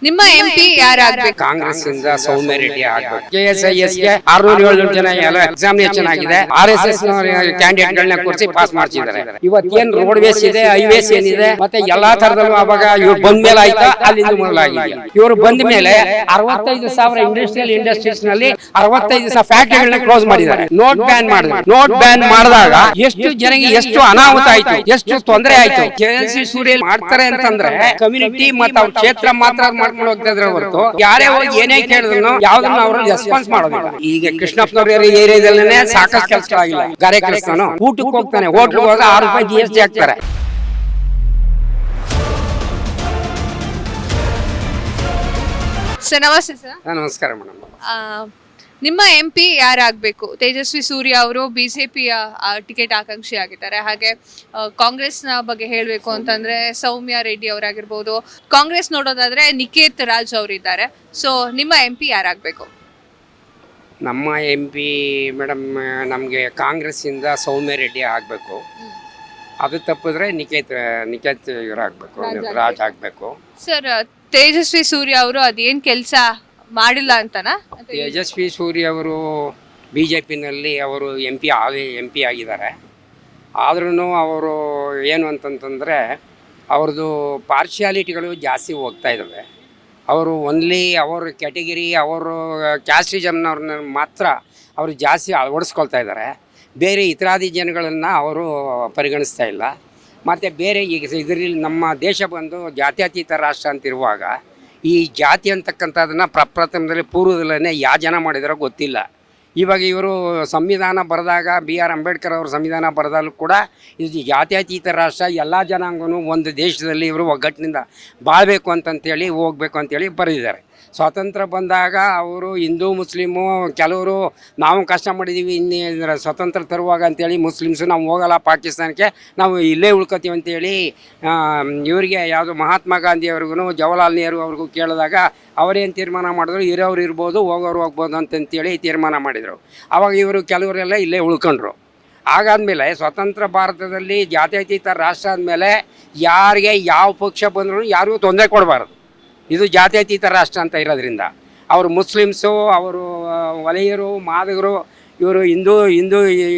ನಿಮ್ಮ ಎಂಪಿ ಯಾರಾಗಬೇಕು? ಕಾಂಗ್ರೆಸ್ ಇಂದ ಸೌಮ್ಯ ರೆಡ್ಡಿ ಆಗ್ಬೇಕು. KSIS ಗೆ 607 ಜನ ಎಲ್ಲ ಎಕ್ಸಾಮಿನೇಷನ್ ಆಗಿದೆ. RSS ಕ್ಯಾಂಡಿಡೇಟ್ ಗಳನ್ನ ಕೂರಿಸಿ ಪಾಸ್ ಮಾಡಿಸಿದ್ದಾರೆ. ಇವತ್ತೇನ್ ರೋಡ್ವೇಸ್ ಇದೆ, ಹೈವೇಸ್ ಏನಿದೆ, ಮತ್ತೆ ಎಲ್ಲಾ ತರದಲ್ಲೂ ಅವಾಗ ಇವ್ರು ಬಂದ ಮೇಲೆ ಆಯ್ತಾ ಅಲ್ಲಿಂದ ಮೊದಲಾಗಿದೆ. ಇವರು ಬಂದ ಮೇಲೆ 65,000 ಇಂಡಸ್ಟ್ರೀಸ್ ನಲ್ಲಿ 65,000 ಫ್ಯಾಕ್ಟರಿಗಳನ್ನ ಕ್ಲೋಸ್ ಮಾಡಿದ್ದಾರೆ. ನೋಟ್ ಬ್ಯಾನ್ ಮಾಡಿದ್ರು. ನೋಟ್ ಬ್ಯಾನ್ ಮಾಡಿದಾಗ ಎಷ್ಟು ಜನರಿಗೆ ಎಷ್ಟು ಅನಾಹುತ ಆಯ್ತು, ಎಷ್ಟು ತೊಂದರೆ ಆಯ್ತು. KLC ಸೂರ್ಯ ಮಾಡ್ತಾರೆ ಅಂತಂದ್ರೆ ಕಮ್ಯುನಿಟಿ ಮತ್ತೆ ಅವ್ರ ಕ್ಷೇತ್ರ ಮಾತ್ರ ಮಾಡ್ಕೊಂಡು ಹೋಗ್ತಿದ್ರೆ ಹೊರತು ಯಾರೇ ಹೋಗಿ ಏನೇ ಕೇಳಿದ್ರು ಯಾವ್ದನ್ನ ಅವರು ರೆಸ್ಪಾನ್ಸ್ ಮಾಡೋದಿಲ್ಲ. ಈಗ ಕೃಷ್ಣಪ್ಪನವ್ರ ಏರಿಯಾದಲ್ಲೇ ಸಾಕಷ್ಟು ಕೆಲಸಗಳಾಗಿಲ್ಲ. ಗಾರೆ ಕೆಲಸನು ಊಟಕ್ಕೆ ಹೋಗ್ತಾನೆ, ಹೋಟ್ಲಿಗೆ ಹೋದ್ರೆ 6 ರೂಪಾಯಿ GST ಹಾಕ್ತಾರೆ. ಸರ್ ನಮಸ್ತೆ ಸರ್. ನಮಸ್ಕಾರ ಮೇಡಮ್. ನಿಮ್ಮ ಎಂಪಿ ಯಾರಾಗಬೇಕು? ತೇಜಸ್ವಿ ಸೂರ್ಯ ಅವರು ಬಿಜೆಪಿಯ ಟಿಕೆಟ್ ಆಕಾಂಕ್ಷಿ ಆಗಿದ್ದಾರೆ. ಹಾಗೆ ಕಾಂಗ್ರೆಸ್ನ ಬಗ್ಗೆ ಹೇಳಬೇಕು ಅಂತಂದ್ರೆ ಸೌಮ್ಯ ರೆಡ್ಡಿ ಅವರಾಗಿರ್ಬೋದು. ಕಾಂಗ್ರೆಸ್ ನೋಡೋದಾದ್ರೆ ನಿಕೇತ್ ರಾಜ್ ಅವರಿದ್ದಾರೆ. ಸೊ ನಿಮ್ಮ ಎಂಪಿ ಯಾರಾಗಬೇಕು? ನಮ್ಮ MP ಮೇಡಮ್ ನಮಗೆ ಕಾಂಗ್ರೆಸ್ ಇಂದ ಸೌಮ್ಯ ರೆಡ್ಡಿ ಆಗಬೇಕು. ಅದು ತಪ್ಪಿದ್ರೆ ನಿಕೇತ್ ಇವರಾಗಬೇಕು, ರಾಜ್ ಆಗಬೇಕು. ಸರ್ ತೇಜಸ್ವಿ ಸೂರ್ಯ ಅವರು ಅದೇನು ಕೆಲಸ ಮಾಡಿಲ್ಲ ಅಂತನಾ? ತೇಜಸ್ವಿ ಸೂರ್ಯ ಅವರು BJPನಲ್ಲಿ ಅವರು MP ಆಗಿದ್ದಾರೆ. ಆದ್ರೂ ಅವರು ಏನು ಅಂತಂತಂದರೆ ಅವ್ರದ್ದು ಪಾರ್ಶಿಯಾಲಿಟಿಗಳು ಜಾಸ್ತಿ ಹೋಗ್ತಾ ಇದ್ದಾವೆ. ಅವರು ಓನ್ಲಿ ಅವ್ರ ಕ್ಯಾಟಗಿರಿ, ಅವರು ಕ್ಯಾಸ್ಟಿಸಮ್ನವ್ರನ್ನ ಮಾತ್ರ ಅವರು ಜಾಸ್ತಿ ಅಳವಡಿಸ್ಕೊಳ್ತಾ ಇದ್ದಾರೆ. ಬೇರೆ ಇತರಾದಿ ಜನಗಳನ್ನು ಅವರು ಪರಿಗಣಿಸ್ತಾ ಇಲ್ಲ. ಮತ್ತು ಬೇರೆ ಈಗ ಇದರಲ್ಲಿ ನಮ್ಮ ದೇಶ ಬಂದು ಜಾತ್ಯತೀತ ರಾಷ್ಟ್ರ ಅಂತಿರುವಾಗ ಈ ಜಾತಿ ಅಂತಕ್ಕಂಥದ್ದನ್ನು ಪ್ರಪ್ರಥಮದಲ್ಲಿ ಪೂರ್ವದಲ್ಲೇ ಯಾವ ಜನ ಮಾಡಿದಾರೋ ಗೊತ್ತಿಲ್ಲ. ಇವಾಗ ಇವರು ಸಂವಿಧಾನ ಬರೆದಾಗ BR ಅಂಬೇಡ್ಕರ್ ಅವರು ಸಂವಿಧಾನ ಬರೆದಲ್ಲೂ ಕೂಡ ಇದು ಜಾತ್ಯತೀತ ರಾಷ್ಟ್ರ, ಎಲ್ಲ ಜನಾಂಗನೂ ಒಂದು ದೇಶದಲ್ಲಿ ಇವರು ಒಗ್ಗಟ್ಟಿನಿಂದ ಬಾಳಬೇಕು ಅಂತಂತೇಳಿ ಹೋಗ್ಬೇಕು ಅಂತೇಳಿ ಬರೆದಿದ್ದಾರೆ. ಸ್ವಾತಂತ್ರ್ಯ ಬಂದಾಗ ಅವರು ಹಿಂದೂ ಮುಸ್ಲಿಮು ಕೆಲವರು ನಾವು ಕಷ್ಟ ಮಾಡಿದ್ದೀವಿ, ಇನ್ನೇ ಸ್ವತಂತ್ರ ತರುವಾಗ ಅಂತೇಳಿ ಮುಸ್ಲಿಮ್ಸು ನಾವು ಹೋಗಲ್ಲ ಪಾಕಿಸ್ತಾನಕ್ಕೆ, ನಾವು ಇಲ್ಲೇ ಉಳ್ಕೊತೀವಿ ಅಂತೇಳಿ ಇವರಿಗೆ ಯಾವುದು ಮಹಾತ್ಮ ಗಾಂಧಿಯವ್ರಿಗೂ ಜವಾಹರ್ಲಾಲ್ ನೆಹರು ಅವ್ರಿಗೂ ಕೇಳಿದಾಗ ಅವರೇನು ತೀರ್ಮಾನ ಮಾಡಿದ್ರು, ಇರೋರು ಇರ್ಬೋದು ಹೋಗೋರು ಹೋಗ್ಬೋದು ಅಂತಂತೇಳಿ ತೀರ್ಮಾನ ಮಾಡಿದರು. ಆವಾಗ ಇವರು ಕೆಲವರೆಲ್ಲ ಇಲ್ಲೇ ಉಳ್ಕೊಂಡ್ರು. ಹಾಗಾದಮೇಲೆ ಸ್ವತಂತ್ರ ಭಾರತದಲ್ಲಿ ಜಾತ್ಯತೀತ ರಾಷ್ಟ್ರ ಆದಮೇಲೆ ಯಾರಿಗೆ ಯಾವ ಪಕ್ಷ ಬಂದರೂ ಯಾರಿಗೂ ತೊಂದರೆ ಕೊಡಬಾರ್ದು. ಇದು ಜಾತ್ಯತೀತ ರಾಷ್ಟ್ರ ಅಂತ ಇರೋದ್ರಿಂದ ಅವರು ಮುಸ್ಲಿಮ್ಸು, ಅವರು ವಲಯರು, ಮಾದಿಗರು, ಇವರು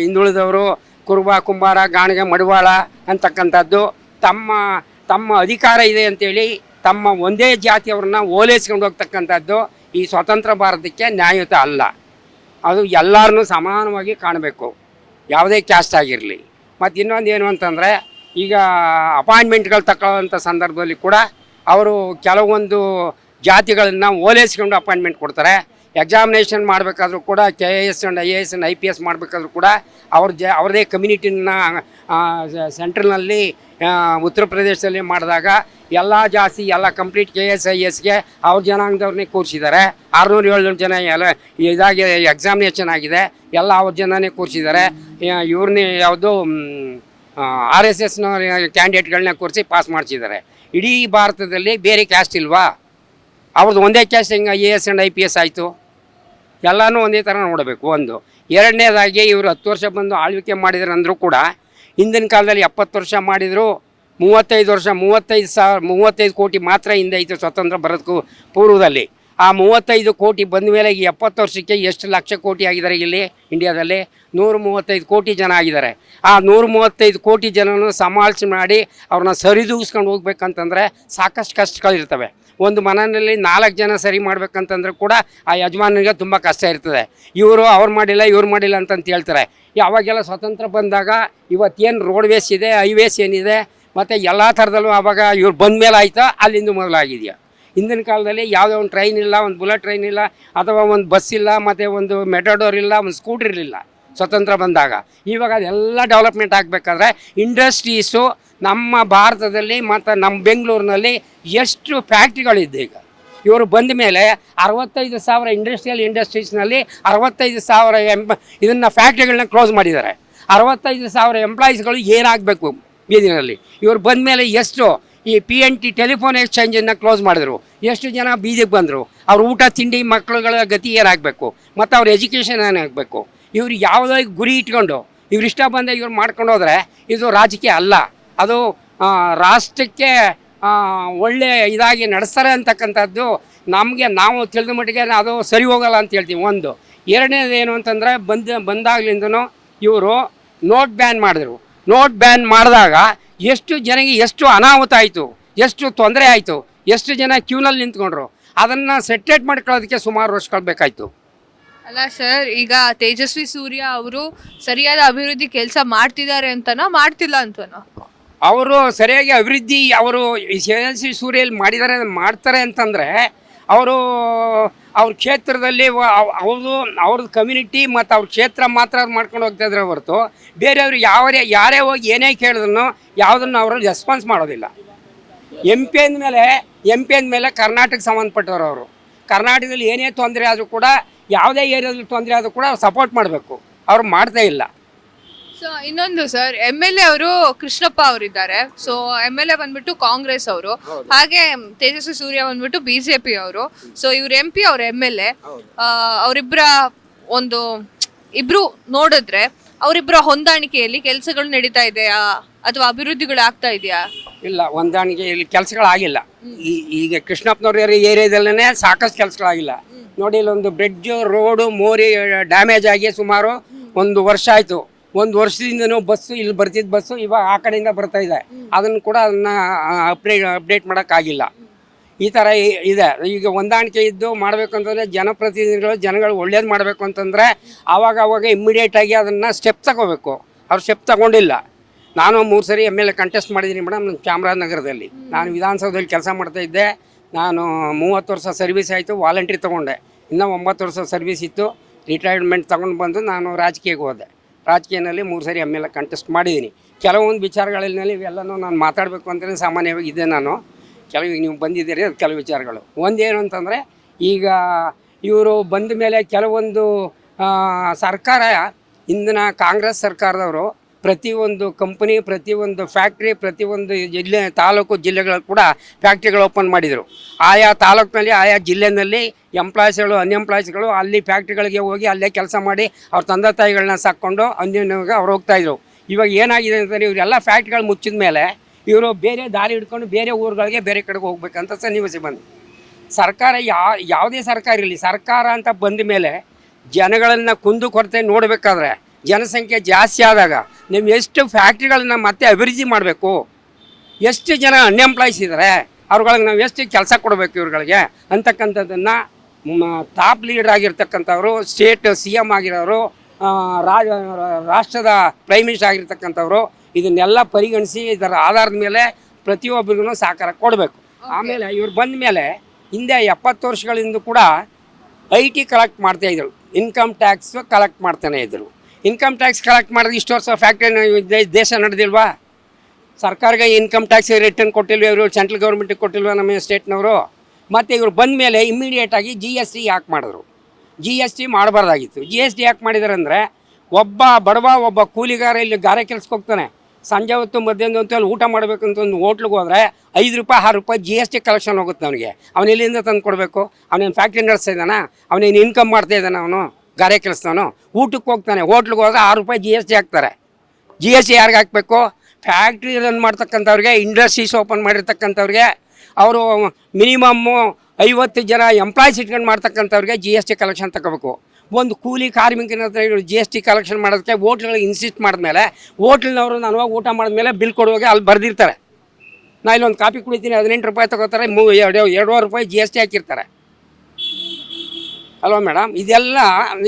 ಹಿಂದುಳಿದವರು, ಕುರುಬ, ಕುಂಬಾರ, ಗಾಣಿಗ, ಮಡಿವಾಳ ಅಂತಕ್ಕಂಥದ್ದು ತಮ್ಮ ಅಧಿಕಾರ ಇದೆ ಅಂತೇಳಿ ತಮ್ಮ ಒಂದೇ ಜಾತಿಯವ್ರನ್ನ ಓಲೈಸ್ಕೊಂಡು ಹೋಗ್ತಕ್ಕಂಥದ್ದು ಈ ಸ್ವತಂತ್ರ ಭಾರತಕ್ಕೆ ನ್ಯಾಯಯುತ ಅಲ್ಲ. ಅದು ಎಲ್ಲರನ್ನೂ ಸಮಾನವಾಗಿ ಕಾಣಬೇಕು, ಯಾವುದೇ ಕ್ಯಾಸ್ಟ್ ಆಗಿರಲಿ. ಮತ್ತು ಇನ್ನೊಂದು ಏನು ಅಂತಂದರೆ ಈಗ ಅಪಾಯಿಂಟ್ಮೆಂಟ್ಗಳು ತಗೊಳ್ಳೋವಂಥ ಸಂದರ್ಭದಲ್ಲಿ ಕೂಡ ಅವರು ಕೆಲವೊಂದು ಜಾತಿಗಳನ್ನು ಓಲೈಸ್ಕೊಂಡು ಅಪಾಯಿಂಟ್ಮೆಂಟ್ ಕೊಡ್ತಾರೆ. ಎಕ್ಸಾಮಿನೇಷನ್ ಮಾಡಬೇಕಾದ್ರೂ ಕೂಡ KIS and IAS and IPS ಮಾಡಬೇಕಾದ್ರೂ ಕೂಡ ಅವ್ರದ್ದೇ ಕಮ್ಯುನಿಟಿನ ಸೆಂಟ್ರಲ್ನಲ್ಲಿ ಉತ್ತರ ಪ್ರದೇಶದಲ್ಲಿ ಮಾಡಿದಾಗ ಎಲ್ಲ ಜಾಸ್ತಿ ಎಲ್ಲ ಕಂಪ್ಲೀಟ್ KSISಗೆ ಅವ್ರ ಜನಾಂಗದವ್ರನ್ನೇ ಕೂರಿಸಿದ್ದಾರೆ. 607 ಜನ ಎಲ್ಲ ಇದಾಗಿ ಎಕ್ಸಾಮಿನೇಷನ್ ಆಗಿದೆ, ಎಲ್ಲ ಅವ್ರ ಜನನೇ ಕೂರಿಸಿದ್ದಾರೆ. ಇವ್ರನ್ನೇ ಯಾವುದು RSSನ ಕ್ಯಾಂಡಿಡೇಟ್ಗಳನ್ನ ಕೂರಿಸಿ ಪಾಸ್ ಮಾಡಿಸಿದ್ದಾರೆ. ಇಡೀ ಭಾರತದಲ್ಲಿ ಬೇರೆ ಕ್ಯಾಸ್ಟ್ ಇಲ್ವಾ? ಅವ್ರದ್ದು ಒಂದೇ ಕ್ಯಾಸ್ಟ್ ಹೆಂಗೆ IAS ಆ್ಯಂಡ್ IPS ಆಯಿತು? ಎಲ್ಲನೂ ಒಂದೇ ಥರ ನೋಡಬೇಕು. ಒಂದು ಎರಡನೇದಾಗಿ ಇವರು 10 ವರ್ಷ ಬಂದು ಆಳ್ವಿಕೆ ಮಾಡಿದ್ರು ಅಂದರೂ ಕೂಡ ಹಿಂದಿನ ಕಾಲದಲ್ಲಿ 70 ವರ್ಷ ಮಾಡಿದರು, 35 ವರ್ಷ 35 ಕೋಟಿ ಮಾತ್ರ ಹಿಂದೆ ಇತ್ತು ಸ್ವತಂತ್ರ ಬರೋದಕ್ಕೂ ಪೂರ್ವದಲ್ಲಿ. ಆ 35 ಕೋಟಿ ಬಂದ ಮೇಲೆ ಈ 70 ವರ್ಷಕ್ಕೆ ಎಷ್ಟು ಲಕ್ಷ ಕೋಟಿ ಆಗಿದ್ದಾರೆ ಇಲ್ಲಿ ಇಂಡಿಯಾದಲ್ಲಿ? 135 ಕೋಟಿ ಜನ ಆಗಿದ್ದಾರೆ. ಆ 135 ಕೋಟಿ ಜನನೂ ಸಮಾಲೋಚನೆ ಮಾಡಿ ಅವ್ರನ್ನ ಸರಿದೂಗಿಸ್ಕೊಂಡು ಹೋಗ್ಬೇಕಂತಂದರೆ ಸಾಕಷ್ಟು ಕಷ್ಟಗಳಿರ್ತವೆ. ಒಂದು ಮನೆಯಲ್ಲಿ 4 ಜನ ಸರಿ ಮಾಡ್ಬೇಕಂತಂದ್ರೆ ಕೂಡ ಆ ಯಜಮಾನಿಗೆ ತುಂಬ ಕಷ್ಟ ಇರ್ತದೆ. ಅವ್ರು ಮಾಡಿಲ್ಲ ಇವ್ರು ಮಾಡಿಲ್ಲ ಅಂತಂತ ಹೇಳ್ತಾರೆ. ಯಾವಾಗೆಲ್ಲ ಸ್ವತಂತ್ರ ಬಂದಾಗ ಇವತ್ತೇನು ರೋಡ್ವೇಸ್ ಇದೆ, ಹೈವೇಸ್ ಏನಿದೆ, ಮತ್ತು ಎಲ್ಲ ಥರದಲ್ಲೂ ಆವಾಗ ಇವ್ರು ಬಂದ ಮೇಲೆ ಆಯಿತಾ ಅಲ್ಲಿಂದ ಮೊದಲಾಗಿದೆಯಾ? ಹಿಂದಿನ ಕಾಲದಲ್ಲಿ ಯಾವುದೇ ಒಂದು ಟ್ರೈನ್ ಇಲ್ಲ, ಒಂದು ಬುಲೆಟ್ ಟ್ರೈನ್ ಇಲ್ಲ, ಅಥವಾ ಒಂದು ಬಸ್ ಇಲ್ಲ, ಮತ್ತು ಒಂದು ಮೆಟ್ರೋಡೋರ್ ಇಲ್ಲ, ಒಂದು ಸ್ಕೂಟ್ರ್ ಇರಲಿಲ್ಲ ಸ್ವತಂತ್ರ ಬಂದಾಗ. ಇವಾಗ ಅದೆಲ್ಲ ಡೆವಲಪ್ಮೆಂಟ್ ಆಗಬೇಕಾದ್ರೆ ಇಂಡಸ್ಟ್ರೀಸು ನಮ್ಮ ಭಾರತದಲ್ಲಿ ಮತ್ತು ನಮ್ಮ ಬೆಂಗಳೂರಿನಲ್ಲಿ ಎಷ್ಟು ಫ್ಯಾಕ್ಟ್ರಿಗಳಿದೆ. ಈಗ ಇವರು ಬಂದ ಮೇಲೆ 65,000 ಇಂಡಸ್ಟ್ರೀಸ್ನಲ್ಲಿ 65,000 ಇದನ್ನು ಫ್ಯಾಕ್ಟ್ರಿಗಳನ್ನ ಕ್ಲೋಸ್ ಮಾಡಿದ್ದಾರೆ. 65,000 ಎಂಪ್ಲಾಯೀಸ್ಗಳು ಏನಾಗಬೇಕು ಬೀದಿನಲ್ಲಿ? ಇವರು ಬಂದ ಮೇಲೆ ಎಷ್ಟು ಈ PNT ಟೆಲಿಫೋನ್ ಎಕ್ಸ್ಚೇಂಜನ್ನು ಕ್ಲೋಸ್ ಮಾಡಿದ್ರು, ಎಷ್ಟು ಜನ ಬೀದಿಗೆ ಬಂದರು, ಅವ್ರ ಊಟ ತಿಂಡಿ ಮಕ್ಕಳುಗಳ ಗತಿ ಏನಾಗಬೇಕು, ಮತ್ತು ಅವ್ರ ಎಜುಕೇಷನ್ ಏನಾಗಬೇಕು? ಇವ್ರು ಯಾವುದೋ ಗುರಿ ಇಟ್ಕೊಂಡು ಇವ್ರು ಇಷ್ಟ ಬಂದ ಇವ್ರು ಮಾಡ್ಕೊಂಡು ಹೋದರೆ ಇದು ರಾಜಕೀಯ ಅಲ್ಲ, ಅದು ರಾಷ್ಟ್ರಕ್ಕೆ ಒಳ್ಳೆ ಇದಾಗಿ ನಡೆಸ್ತಾರೆ ಅಂತಕ್ಕಂಥದ್ದು ನಮಗೆ ನಾವು ತಿಳಿದ ಮಟ್ಟಿಗೆ ಅದು ಸರಿ ಹೋಗಲ್ಲ ಅಂತ ಹೇಳ್ತೀವಿ. ಒಂದು ಎರಡನೇದು ಏನು ಅಂತಂದರೆ ಬಂದಾಗ್ಲಿಂದನೂ ಇವರು ನೋಟ್ ಬ್ಯಾನ್ ಮಾಡಿದ್ರು. ನೋಟ್ ಬ್ಯಾನ್ ಮಾಡಿದಾಗ ಎಷ್ಟು ಜನಕ್ಕೆ ಎಷ್ಟು ಅನಾಹುತ ಆಯಿತು, ಎಷ್ಟು ತೊಂದರೆ ಆಯಿತು, ಎಷ್ಟು ಜನ ಕ್ಯೂನಲ್ಲಿ ನಿಂತ್ಕೊಂಡ್ರು. ಅದನ್ನು ಸೆಟ್ರೇಟ್ ಮಾಡ್ಕೊಳ್ಳೋದಕ್ಕೆ ಸುಮಾರು ವರ್ಷಗಳು ಬೇಕಾಯಿತು. ಅಲ್ಲ ಸರ್, ಈಗ ತೇಜಸ್ವಿ ಸೂರ್ಯ ಅವರು ಸರಿಯಾದ ಅಭಿವೃದ್ಧಿ ಕೆಲಸ ಮಾಡ್ತಿದ್ದಾರೆ ಅಂತನೋ ಮಾಡ್ತಿಲ್ಲ ಅಂತನೋ? ಅವರು ಸರಿಯಾಗಿ ಅಭಿವೃದ್ಧಿ ಅವರು ತೇಜಸ್ವಿ ಸೂರ್ಯಲ್ಲಿ ಮಾಡ್ತಾರೆ ಅಂತಂದರೆ ಅವರು ಅವ್ರ ಕ್ಷೇತ್ರದಲ್ಲಿ ಅವ್ರದ್ದು ಕಮ್ಯುನಿಟಿ ಮತ್ತು ಅವ್ರ ಕ್ಷೇತ್ರ ಮಾತ್ರ ಮಾಡ್ಕೊಂಡು ಹೋಗ್ತಾಯಿದ್ರೆ ಹೊರತು ಬೇರೆಯವರು ಯಾರೇ ಹೋಗಿ ಏನೇ ಕೇಳಿದ್ರು ಯಾವುದನ್ನು ಅವರು ರೆಸ್ಪಾನ್ಸ್ ಮಾಡೋದಿಲ್ಲ. ಎಂ ಪಿ ಅಂದಮೇಲೆ ಕರ್ನಾಟಕಕ್ಕೆ ಸಂಬಂಧಪಟ್ಟವರು ಅವರು. ಕರ್ನಾಟಕದಲ್ಲಿ ಏನೇ ತೊಂದರೆ ಆದರೂ ಕೂಡ, ಯಾವುದೇ ಏರಿಯಾದಲ್ಲಿ ತೊಂದರೆ ಆದರೂ ಕೂಡ ಅವ್ರು ಸಪೋರ್ಟ್ ಮಾಡಬೇಕು. ಅವ್ರು ಮಾಡ್ತಾ ಇಲ್ಲ. ಸೊ ಇನ್ನೊಂದು ಸರ್, MLA ಅವರು ಕೃಷ್ಣಪ್ಪ ಅವರಿದ್ದಾರೆ. ಸೊ MLA ಬಂದ್ಬಿಟ್ಟು ಕಾಂಗ್ರೆಸ್ ಅವರು, ಹಾಗೆ ತೇಜಸ್ವಿ ಸೂರ್ಯ ಬಂದ್ಬಿಟ್ಟು BJP ಅವರು. ಸೊ ಇವ್ರ MP ಅವ್ರ MLA, ಅವರಿಬ್ಬರ ಇಬ್ರು ನೋಡಿದ್ರೆ ಅವರಿಬ್ಬರ ಹೊಂದಾಣಿಕೆಯಲ್ಲಿ ಕೆಲಸಗಳು ನಡೀತಾ ಇದೆಯಾ ಅಥವಾ ಅಭಿವೃದ್ಧಿಗಳು ಆಗ್ತಾ ಇದೆಯಾ? ಇಲ್ಲ, ಹೊಂದಾಣಿಕೆಯಲ್ಲಿ ಕೆಲಸಗಳಾಗಿಲ್ಲ. ಈಗ ಕೃಷ್ಣಪ್ಪನವ್ರ ಏರಿಯಾದಲ್ಲೇ ಸಾಕಷ್ಟು ಕೆಲಸಗಳಾಗಿಲ್ಲ ನೋಡಿ. ಇಲ್ಲೊಂದು ಬ್ರಿಡ್ಜು, ರೋಡು, ಮೋರಿ ಡ್ಯಾಮೇಜ್ ಆಗಿ ಸುಮಾರು 1 ವರ್ಷ ಆಯಿತು. 1 ವರ್ಷದಿಂದನೂ ಬಸ್ಸು ಇಲ್ಲಿ ಬರ್ತಿದ್ದ ಬಸ್ಸು ಇವಾಗ ಆ ಕಡೆಯಿಂದ ಬರ್ತಾ ಇದೆ. ಅದನ್ನು ಕೂಡ ಅಪ್ಡೇಟ್ ಮಾಡೋಕ್ಕಾಗಿಲ್ಲ. ಈ ಥರ ಇದೆ. ಈಗ ಹೊಂದಾಣಿಕೆ ಇದ್ದು ಮಾಡಬೇಕು ಅಂತಂದರೆ ಜನಗಳು ಒಳ್ಳೇದು ಮಾಡಬೇಕು ಅಂತಂದರೆ ಆವಾಗ ಇಮ್ಮಿಡಿಯೇಟಾಗಿ ಅದನ್ನು ಸ್ಟೆಪ್ ತಗೋಬೇಕು. ಅವ್ರು ಸ್ಟೆಪ್ ತಗೊಂಡಿಲ್ಲ. ನಾನು 3 ಸರಿ MLA ಕಂಟೆಸ್ಟ್ ಮಾಡಿದ್ದೀನಿ ಮೇಡಮ್. ನಮ್ಮ ಚಾಮರಾಜನಗರದಲ್ಲಿ ನಾನು ವಿಧಾನಸೌಧದಲ್ಲಿ ಕೆಲಸ ಮಾಡ್ತಾಯಿದ್ದೆ. ನಾನು 30 ವರ್ಷ ಸರ್ವಿಸ್ ಆಯಿತು, ವಾಲಂಟ್ರಿ ತೊಗೊಂಡೆ. ಇನ್ನೂ 9 ವರ್ಷ ಸರ್ವಿಸ್ ಇತ್ತು. ರಿಟೈರ್ಮೆಂಟ್ ತೊಗೊಂಡು ಬಂದು ನಾನು ರಾಜಕೀಯಕ್ಕೆ ಹೋದೆ. ರಾಜಕೀಯದಲ್ಲಿ 3 ಸರಿ MLA ಕಂಟೆಸ್ಟ್ ಮಾಡಿದ್ದೀನಿ. ಕೆಲವೊಂದು ವಿಚಾರಗಳಲ್ಲಿ ಇವೆಲ್ಲನೂ ನಾನು ಮಾತಾಡಬೇಕು ಅಂತಲೇ ಸಾಮಾನ್ಯವಾಗಿ ಇದೆ. ನಾನು ನೀವು ಬಂದಿದ್ದೀರಿ, ಅದು ಕೆಲವು ವಿಚಾರಗಳು. ಒಂದೇನು ಅಂತಂದರೆ, ಈಗ ಇವರು ಬಂದ ಮೇಲೆ ಕೆಲವೊಂದು ಸರ್ಕಾರ, ಇಂದಿನ ಕಾಂಗ್ರೆಸ್ ಸರ್ಕಾರದವರು ಪ್ರತಿಯೊಂದು ಕಂಪನಿ, ಪ್ರತಿಯೊಂದು ಫ್ಯಾಕ್ಟ್ರಿ, ಪ್ರತಿಯೊಂದು ತಾಲೂಕು ಜಿಲ್ಲೆಗಳು ಕೂಡ ಫ್ಯಾಕ್ಟ್ರಿಗಳು ಓಪನ್ ಮಾಡಿದರು. ಆಯಾ ತಾಲೂಕಿನಲ್ಲಿ, ಆಯಾ ಜಿಲ್ಲೆಯಲ್ಲಿ ಎಂಪ್ಲಾಯೀಸ್ಗಳು, ಅನ್ಎಂಪ್ಲಾಯೀಸ್ಗಳು ಅಲ್ಲಿ ಫ್ಯಾಕ್ಟ್ರಿಗಳಿಗೆ ಹೋಗಿ ಅಲ್ಲೇ ಕೆಲಸ ಮಾಡಿ ಅವ್ರ ತಂದೆ ತಾಯಿಗಳನ್ನ ಸಾಕ್ಕೊಂಡು ಅನ್ಯೋನ್ಯವಾಗಿ ಅವ್ರು ಹೋಗ್ತಾಯಿದ್ರು. ಇವಾಗ ಏನಾಗಿದೆ ಅಂತಂದರೆ, ಇವರೆಲ್ಲ ಫ್ಯಾಕ್ಟ್ರಿಗಳು ಮುಚ್ಚಿದ ಮೇಲೆ ಇವರು ಬೇರೆ ದಾರಿ ಹಿಡ್ಕೊಂಡು ಬೇರೆ ಊರುಗಳಿಗೆ, ಬೇರೆ ಕಡೆಗೆ ಹೋಗ್ಬೇಕಂತ ಸನ್ನಿವೇಶ ಬಂದು ಸರ್ಕಾರ ಯಾವುದೇ ಸರ್ಕಾರ ಇರಲಿ, ಸರ್ಕಾರ ಅಂತ ಬಂದ ಮೇಲೆ ಜನಗಳನ್ನು ಕುಂದುಕೊರತೆ ನೋಡಬೇಕಾದ್ರೆ, ಜನಸಂಖ್ಯೆ ಜಾಸ್ತಿ ಆದಾಗ ನೀವು ಎಷ್ಟು ಫ್ಯಾಕ್ಟ್ರಿಗಳನ್ನ ಮತ್ತೆ ಅಭಿವೃದ್ಧಿ ಮಾಡಬೇಕು, ಎಷ್ಟು ಜನ ಅನ್ಎಂಪ್ಲಾಯ್ಸ್ ಇದ್ದಾರೆ, ಅವ್ರುಗಳಿಗೆ ನಾವು ಎಷ್ಟು ಕೆಲಸ ಕೊಡಬೇಕು ಇವ್ರುಗಳಿಗೆ ಅಂತಕ್ಕಂಥದ್ದನ್ನು ಟಾಪ್ ಲೀಡರ್ ಆಗಿರ್ತಕ್ಕಂಥವ್ರು, ಸ್ಟೇಟ್ CM ಆಗಿರೋರು, ರಾಷ್ಟ್ರದ ಪ್ರೈಮ್ ಮಿನಿಸ್ಟರ್ ಆಗಿರ್ತಕ್ಕಂಥವ್ರು ಇದನ್ನೆಲ್ಲ ಪರಿಗಣಿಸಿ ಇದರ ಆಧಾರದ ಮೇಲೆ ಪ್ರತಿಯೊಬ್ಬರಿಗೂ ಸಹಕಾರ ಕೊಡಬೇಕು. ಆಮೇಲೆ ಇವ್ರು ಬಂದ ಮೇಲೆ ಹಿಂದೆ 70 ವರ್ಷಗಳಿಂದ ಕೂಡ IT ಕಲೆಕ್ಟ್ ಮಾಡ್ತಾಯಿದ್ರು, ಇನ್ಕಮ್ ಟ್ಯಾಕ್ಸ್ ಕಲೆಕ್ಟ್ ಮಾಡ್ತಾನೆ ಇದ್ದರು. ಇನ್ಕಮ್ ಟ್ಯಾಕ್ಸ್ ಕಲೆಕ್ಟ್ ಮಾಡಿದ್ರೆ ಇಷ್ಟು ವರ್ಷ ಫ್ಯಾಕ್ಟ್ರಿ ದೇಶ ನಡೆದಿಲ್ವಾ? ಸರ್ಕಾರಕ್ಕೆ ಇನ್ಕಮ್ ಟ್ಯಾಕ್ಸ್ ರಿಟರ್ನ್ ಕೊಟ್ಟಿಲ್ವ ಇವರು? ಸೆಂಟ್ರಲ್ ಗೌರ್ಮೆಂಟಿಗೆ ಕೊಟ್ಟಿಲ್ವ ನಮ್ಮ ಸ್ಟೇಟ್ನವರು? ಮತ್ತು ಇವರು ಬಂದ ಮೇಲೆ ಇಮ್ಮಿಡಿಯೇಟಾಗಿ GST ಯಾಕೆ ಮಾಡಿದ್ರು? GST ಮಾಡಬಾರ್ದಾಗಿತ್ತು. GST ಯಾಕೆ ಮಾಡಿದ್ದಾರೆ ಅಂದರೆ, ಒಬ್ಬ ಬಡವ, ಒಬ್ಬ ಕೂಲಿಗಾರ ಇಲ್ಲಿ ಗಾರೆ ಕೆಲ್ಸಕ್ಕೆ ಹೋಗ್ತಾನೆ, ಸಂಜೆ ಹೊತ್ತು ಮಧ್ಯಾಹ್ನ ಹೊತ್ತು ಅಲ್ಲಿ ಊಟ ಮಾಡಬೇಕಂತ ಒಂದು ಹೋಟ್ಲಿಗೆ ಹೋದರೆ 5 ರೂಪಾಯಿ 6 ರೂಪಾಯಿ GST ಕಲೆಕ್ಷನ್ ಹೋಗುತ್ತೆ ಅವನಿಗೆ. ಅವನು ಎಲ್ಲಿಂದ ತಂದು ಕೊಡಬೇಕು? ಅವನೇನು ಫ್ಯಾಕ್ಟ್ರಿ ನಡೆಸ್ತಾ ಇದ್ದಾನ? ಅವನೇನು ಇನ್ಕಮ್ ಮಾಡ್ತಾ ಇದ್ದಾನೆ? ಅವನು ಗಾರೆ ಕೆಲಸದವನು ಊಟಕ್ಕೆ ಹೋಗ್ತಾನೆ, ಹೋಟ್ಲಿಗೆ ಹೋದ್ರೆ 6 ರೂಪಾಯಿ GST ಹಾಕ್ತಾರೆ. GST ಯಾರಿಗೆ ಹಾಕಬೇಕು? ಫ್ಯಾಕ್ಟ್ರಿ ರನ್ ಮಾಡ್ತಕ್ಕಂಥವ್ರಿಗೆ, ಇಂಡಸ್ಟ್ರೀಸ್ ಓಪನ್ ಮಾಡಿರ್ತಕ್ಕಂಥವ್ರಿಗೆ, ಅವರು ಮಿನಿಮಮ್ಮು 50 ಜನ ಎಂಪ್ಲಾಯೀಸ್ ಇಟ್ಕೊಂಡು ಮಾಡ್ತಕ್ಕಂಥವ್ರಿಗೆ GST ಕಲೆಕ್ಷನ್ ತಗೋಬೇಕು. ಒಂದು ಕೂಲಿ ಕಾರ್ಮಿಕನ ಹತ್ರ ಇವರು GST ಕಲೆಕ್ಷನ್ ಮಾಡೋದಕ್ಕೆ ಹೋಟ್ಲ್ಗಳಿಗೆ ಇನ್ಸಿಸ್ಟ್ ಮಾಡಿದ್ಮೇಲೆ, ಹೋಟ್ಲಿನವರು ನಾನು ಹೋಗಿ ಊಟ ಮಾಡಿದ್ಮೇಲೆ ಬಿಲ್ ಕೊಡುವಾಗ ಅಲ್ಲಿ ಬರೆದಿರ್ತಾರೆ, ನಾ ಇಲ್ಲೊಂದು ಕಾಫಿ ಕುಡಿತೀನಿ 18 ರೂಪಾಯಿ ತಗೋತಾರೆ, 2.5 ರೂಪಾಯಿ GST ಹಾಕಿರ್ತಾರೆ ಅಲ್ವಾ ಮೇಡಮ್?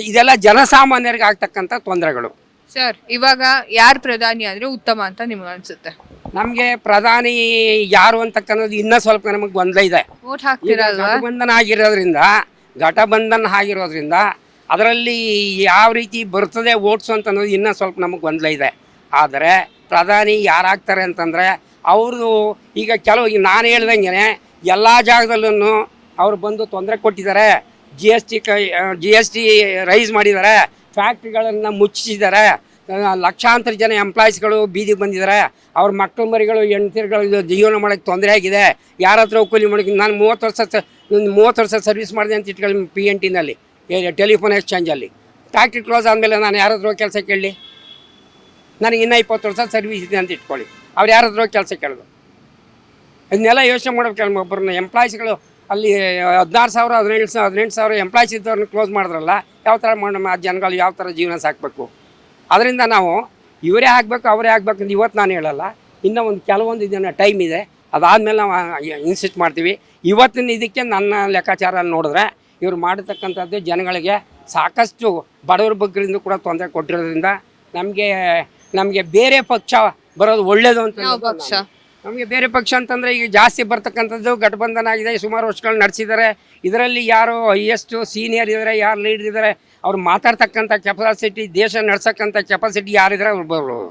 ಇದೆಲ್ಲ ಜನಸಾಮಾನ್ಯರಿಗೆ ಆಗ್ತಕ್ಕಂಥ ತೊಂದರೆಗಳು. ಸರ್, ಇವಾಗ ಯಾರು ಪ್ರಧಾನಿ ಆದರೆ ಉತ್ತಮ ಅಂತ ನಿಮ್ಗೆ ಅನ್ಸುತ್ತೆ? ನಮಗೆ ಪ್ರಧಾನಿ ಯಾರು ಅಂತಕ್ಕನ್ನೋದು ಇನ್ನೂ ಸ್ವಲ್ಪ ನಮಗೆ ಗೊಂದಲ ಇದೆ. ವೋಟ್ ಹಾಕ್ತಿರಲ್ವಾ? ಘಟಬಂಧನ ಆಗಿರೋದ್ರಿಂದ ಅದರಲ್ಲಿ ಯಾವ ರೀತಿ ಬರ್ತದೆ ವೋಟ್ಸು ಅಂತ ಅನ್ನೋದು ಇನ್ನೂ ಸ್ವಲ್ಪ ನಮಗೆ ಗೊಂದಲ ಇದೆ. ಆದರೆ ಪ್ರಧಾನಿ ಯಾರಾಗ್ತಾರೆ ಅಂತಂದರೆ, ಅವರು ಈಗ ಕೆಲವು ನಾನು ಹೇಳ್ದಂಗೆ ಎಲ್ಲ ಜಾಗದಲ್ಲೂ ಅವರು ಬಂದು ತೊಂದರೆ ಕೊಟ್ಟಿದ್ದಾರೆ. GST ರೈಸ್ ಮಾಡಿದ್ದಾರೆ, ಫ್ಯಾಕ್ಟ್ರಿಗಳನ್ನು ಮುಚ್ಚಿಸಿದ್ದಾರೆ, ಲಕ್ಷಾಂತರ ಜನ ಎಂಪ್ಲಾಯೀಸ್ಗಳು ಬೀದಿಗೆ ಬಂದಿದ್ದಾರೆ, ಅವ್ರ ಮಕ್ಕಳು ಮರಿಗಳು ಹೆಣ್ತಿರುಗಳು ಜೀವನ ಮಾಡೋಕ್ಕೆ ತೊಂದರೆ ಆಗಿದೆ. ಯಾರ ಹತ್ರ ಕೂಲಿ ಮಾಡೋಕ್ಕೆ ನಾನು 30 ವರ್ಷ ಸರ್ವಿಸ್ ಮಾಡಿದೆ ಅಂತ ಇಟ್ಕೊಳ್ಳಿ PNTನಲ್ಲಿ, ಟೆಲಿಫೋನ್ ಎಕ್ಸ್ಚೇಂಜಲ್ಲಿ. ಫ್ಯಾಕ್ಟ್ರಿ ಕ್ಲೋಸ್ ಆದಮೇಲೆ ನಾನು ಯಾರ ಹತ್ರ ಕೆಲಸ ಕೇಳಲಿ? ನನಗೆ ಇನ್ನೂ 20 ವರ್ಷ ಸರ್ವಿಸ್ ಇದೆ ಅಂತ ಇಟ್ಕೊಳ್ಳಿ, ಅವ್ರು ಯಾರ ಹತ್ರ ಕೆಲಸ ಕೇಳೋದು? ಇದನ್ನೆಲ್ಲ ಯೋಚನೆ ಮಾಡ್ಬೇಕಲ್ಲ. ಒಬ್ಬರನ್ನ ಎಂಪ್ಲಾಯ್ಸ್ಗಳು ಅಲ್ಲಿ 16,000 18,000 ಎಂಪ್ಲಾಯ್ಸ್ ಇದ್ದವ್ರನ್ನ ಕ್ಲೋಸ್ ಮಾಡಿದ್ರಲ್ಲ, ಯಾವ ಥರ ಆ ಜನಗಳು ಯಾವ ಥರ ಜೀವನ ಸಾಕಬೇಕು? ಅದರಿಂದ ನಾವು ಇವರೇ ಆಗಬೇಕು ಅವರೇ ಆಗಬೇಕು ಅಂತ ಇವತ್ತು ನಾನು ಹೇಳಲ್ಲ. ಇನ್ನೂ ಒಂದು ಕೆಲವೊಂದು ಇದನ್ನು ಟೈಮ್ ಇದೆ, ಅದಾದಮೇಲೆ ನಾವು ಇನ್ಸಿಸ್ಟ್ ಮಾಡ್ತೀವಿ. ಇವತ್ತಿನ ಇದಕ್ಕೆ ನನ್ನ ಲೆಕ್ಕಾಚಾರ ನೋಡಿದ್ರೆ ಇವರು ಮಾಡಿರ್ತಕ್ಕಂಥದ್ದು ಜನಗಳಿಗೆ ಸಾಕಷ್ಟು ಬಡವರ ಬಗ್ಗರಿಂದ ಕೂಡ ತೊಂದರೆ ಕೊಟ್ಟಿರೋದ್ರಿಂದ ನಮಗೆ ಬೇರೆ ಪಕ್ಷ ಬರೋದು ಒಳ್ಳೇದು ಅಂತ. ಯಾವ ಪಕ್ಷ? ನಮಗೆ ಬೇರೆ ಪಕ್ಷ ಅಂತಂದರೆ ಈಗ ಜಾಸ್ತಿ ಬರ್ತಕ್ಕಂಥದ್ದು ಗಠಬಂಧನ ಆಗಿದೆ, ಸುಮಾರು ವರ್ಷಗಳು ನಡೆಸಿದ್ದಾರೆ. ಇದರಲ್ಲಿ ಯಾರು ಹೈಯೆಸ್ಟು ಸೀನಿಯರ್ ಇದ್ದಾರೆ, ಯಾರು ಲೀಡರ್ ಇದ್ದಾರೆ, ಅವ್ರು ಮಾತಾಡ್ತಕ್ಕಂಥ ಕೆಪಾಸಿಟಿ, ದೇಶ ನಡ್ಸಕ್ಕಂಥ ಕೆಪಾಸಿಟಿ ಯಾರಿದ್ದಾರೆ ಅವ್ರು ಬರ್ಬೋದು.